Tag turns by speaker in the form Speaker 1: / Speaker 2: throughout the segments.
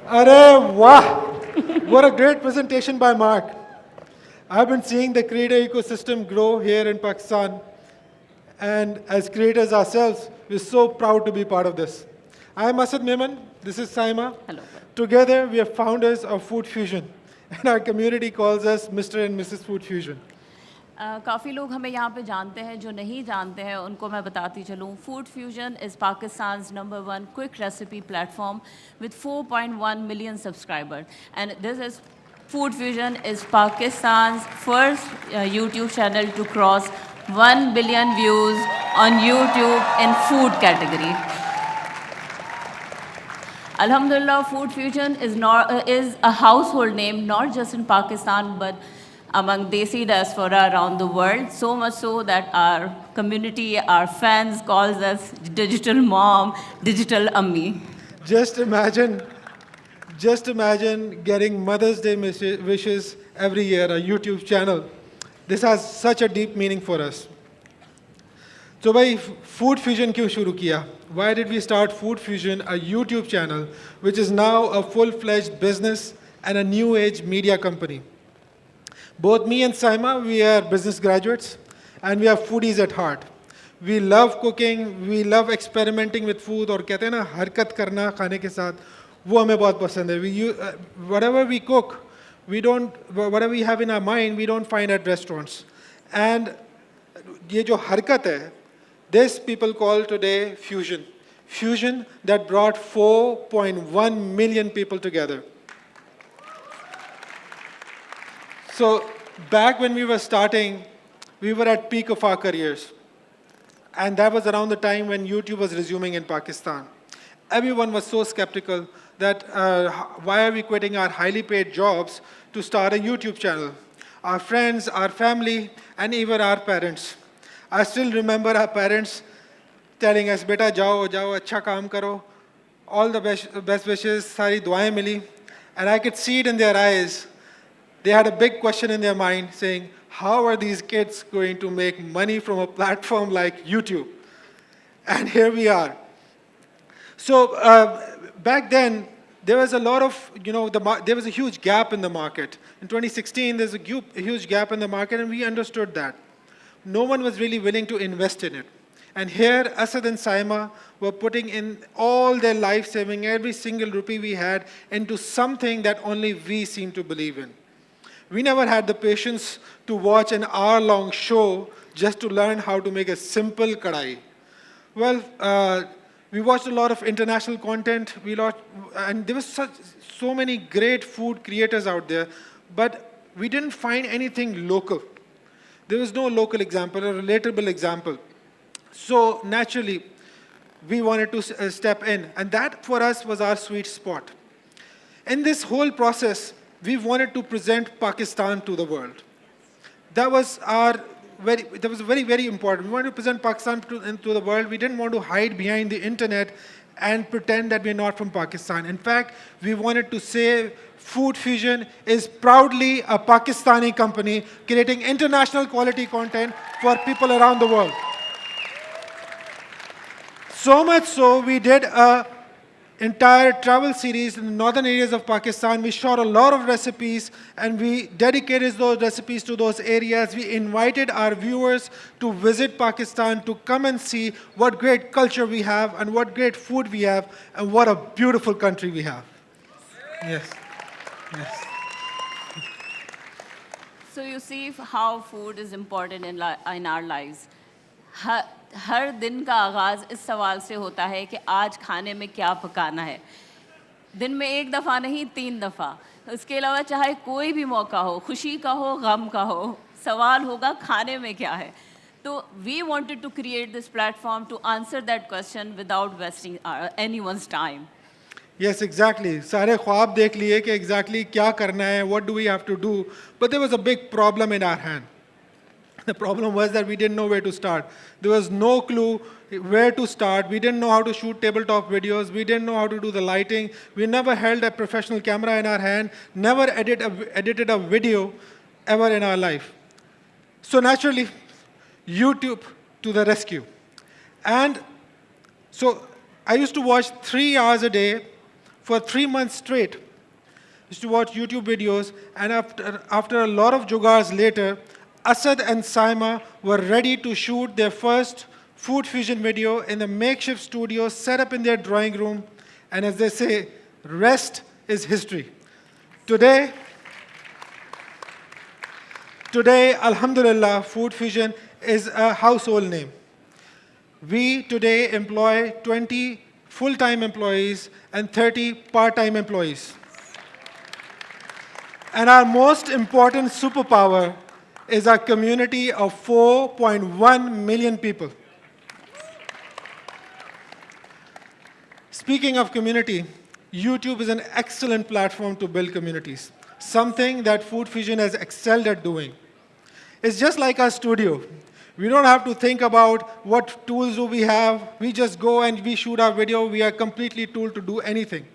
Speaker 1: Arey, wow! What a great presentation by Mark. I've been seeing the creator ecosystem grow here in Pakistan, and as creators ourselves, we're so proud to be part of this. I'm Asad Memon, this is Saima.
Speaker 2: Hello.
Speaker 1: Together, we are founders of Food Fusion, and our community calls us Mr. and Mrs. Food Fusion.
Speaker 2: काफ़ी लोग हमें यहाँ पे जानते हैं जो नहीं जानते हैं उनको मैं बताती चलूँ Food Fusion is Pakistan's number 1 quick recipe platform with 4.1 million subscriber and this is Food Fusion is Pakistan's first YouTube channel to cross 1 billion views on YouTube in food category. Alhamdulillah, Food Fusion is a household name not just in Pakistan but among Desi diaspora around the world. So much so that our community, our fans calls us digital mom, digital ammi.
Speaker 1: Just imagine getting Mother's Day wishes every year, a YouTube channel. This has such a deep meaning for us. So भाई food fusion क्यों शुरू किया? Why did we start Food Fusion, a YouTube channel, which is now a full-fledged business and a new age media company? Both me and Saima, we are business graduates, and we are foodies at heart. We love cooking, we love experimenting with food, और कहते हैं ना हरकत करना खाने के साथ, वो हमें बहुत पसंद है. Whatever we cook, whatever we have in our mind, we don't find at restaurants. And ये जो हरकत है, this people call today fusion. Fusion that brought 4.1 million people together. So back when we were starting, we were at peak of our careers. And that was around the time when YouTube was resuming in Pakistan. Everyone was so skeptical that why are we quitting our highly paid jobs to start a YouTube channel? Our friends, our family, and even our parents. I still remember our parents telling us, "Beta, jao, acha kaam karo." All the best wishes, sari duaएं mili. And I could see it in their eyes. They had a big question in their mind saying, how are these kids going to make money from a platform like YouTube? And here we are. So back then, there was a lot of, there was a huge gap in the market. In 2016, there's a huge gap in the market, and we understood that. No one was really willing to invest in it. And here, Asad and Saima were putting in all their life saving, every single rupee we had, into something that only we seemed to believe in. We never had the patience to watch an hour-long show just to learn how to make a simple kadai. Well, we watched a lot of international content, and there was so many great food creators out there, but we didn't find anything local. There was no local example, a relatable example. So naturally, we wanted to step in, and that for us was our sweet spot. In this whole process, we wanted to present Pakistan to the world. That was very, very important. We wanted to present Pakistan to the world. We didn't want to hide behind the internet and pretend that we're not from Pakistan. In fact, we wanted to say Food Fusion is proudly a Pakistani company creating international quality content for people around the world. So much so, we did an entire travel series in the northern areas of Pakistan. We shot a lot of recipes, and we dedicated those recipes to those areas. We invited our viewers to visit Pakistan, to come and see what great culture we have, and what great food we have, and what a beautiful country we have. Yes. Yes.
Speaker 2: So you see how food is important in our lives. हर दिन का आगाज़ इस सवाल से होता है कि आज खाने में क्या पकाना है. दिन में एक दफ़ा नहीं 3 दफ़ा. उसके अलावा चाहे कोई भी मौका हो, खुशी का हो, गम का हो, सवाल होगा खाने में क्या है. तो we wanted to create this platform to answer that question without wasting anyone's time.
Speaker 1: Yes, exactly. सारे ख्वाब देख लिए कि exactly क्या करना है, what do we have to do, but there was a big problem in our hand. The problem was that we didn't know where to start. There was no clue where to start. We didn't know how to shoot tabletop videos. We didn't know how to do the lighting. We never held a professional camera in our hand, never edited a video ever in our life. So naturally, YouTube to the rescue. And so I used to watch 3 hours a day for 3 months straight. Used to watch YouTube videos, and after a lot of jugars later, Asad and Saima were ready to shoot their first food fusion video in the makeshift studio set up in their drawing room. And as they say, rest is history. Today, Alhamdulillah, Food Fusion is a household name. We today employ 20 full-time employees and 30 part-time employees. And our most important superpower is our community of 4.1 million people. Speaking of community, YouTube is an excellent platform to build communities, something that Food Fusion has excelled at doing. It's just like our studio. We don't have to think about what tools do we have. We just go and we shoot our video. We are completely tooled to do anything.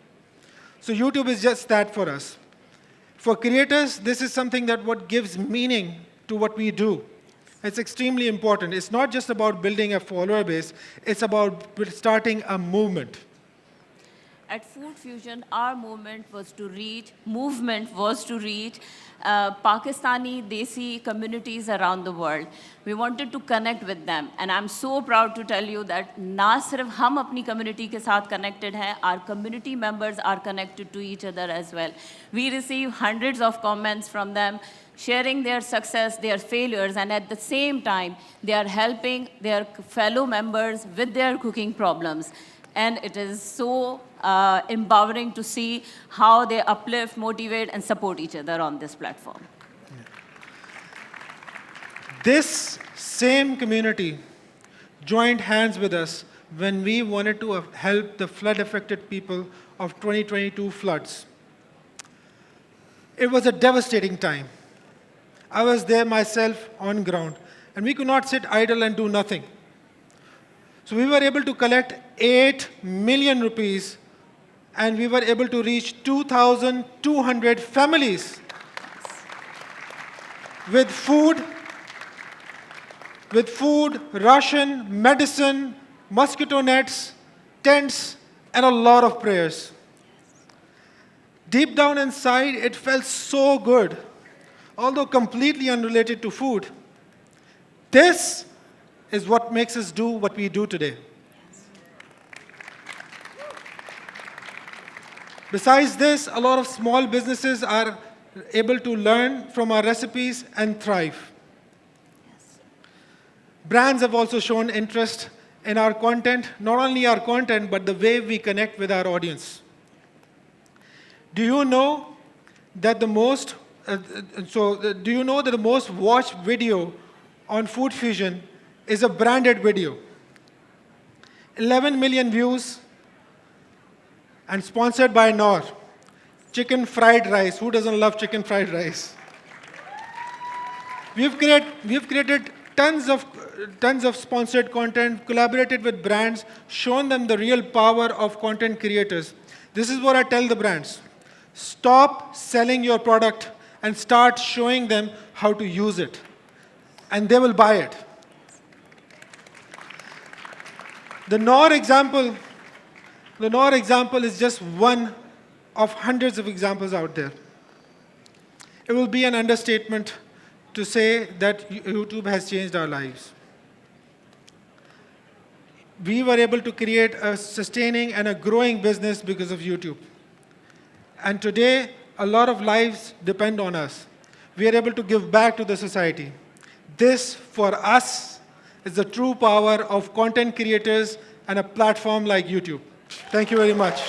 Speaker 1: So YouTube is just that for us. For creators, this is something that what gives meaning to what we do. It's extremely important. It's not just about building a follower base. It's about starting a movement.
Speaker 2: At Food Fusion, our movement was to reach Pakistani Desi communities around the world. We wanted to connect with them. And I'm so proud to tell you that ना सिर्फ हम अपनी community के साथ connected हैं, our community members are connected to each other as well. We receive hundreds of comments from them, sharing their success, their failures, and at the same time, they are helping their fellow members with their cooking problems. And it is so empowering to see how they uplift, motivate, and support each other on this platform.
Speaker 1: This same community joined hands with us when we wanted to help the flood-affected people of 2022 floods. It was a devastating time. I was there myself on ground, and we could not sit idle and do nothing. So we were able to collect 8 million rupees, and we were able to reach 2,200 families with food, ration, medicine, mosquito nets, tents, and a lot of prayers. Deep down inside, it felt so good, although completely unrelated to food. This is what makes us do what we do today. Besides this, a lot of small businesses are able to learn from our recipes and thrive. Brands have also shown interest in our content, not only our content, but the way we connect with our audience. Do you know that the most watched video on Food Fusion is a branded video? 11 million views and sponsored by Noor. Chicken fried rice. Who doesn't love chicken fried rice? We've created tons of sponsored content, collaborated with brands, shown them the real power of content creators. This is what I tell the brands. Stop selling your product and start showing them how to use it. And they will buy it. The Noor example is just one of hundreds of examples out there. It will be an understatement to say that YouTube has changed our lives. We were able to create a sustaining and a growing business because of YouTube. And today, a lot of lives depend on us. We are able to give back to the society. This, for us, is the true power of content creators and a platform like YouTube. Thank you very much.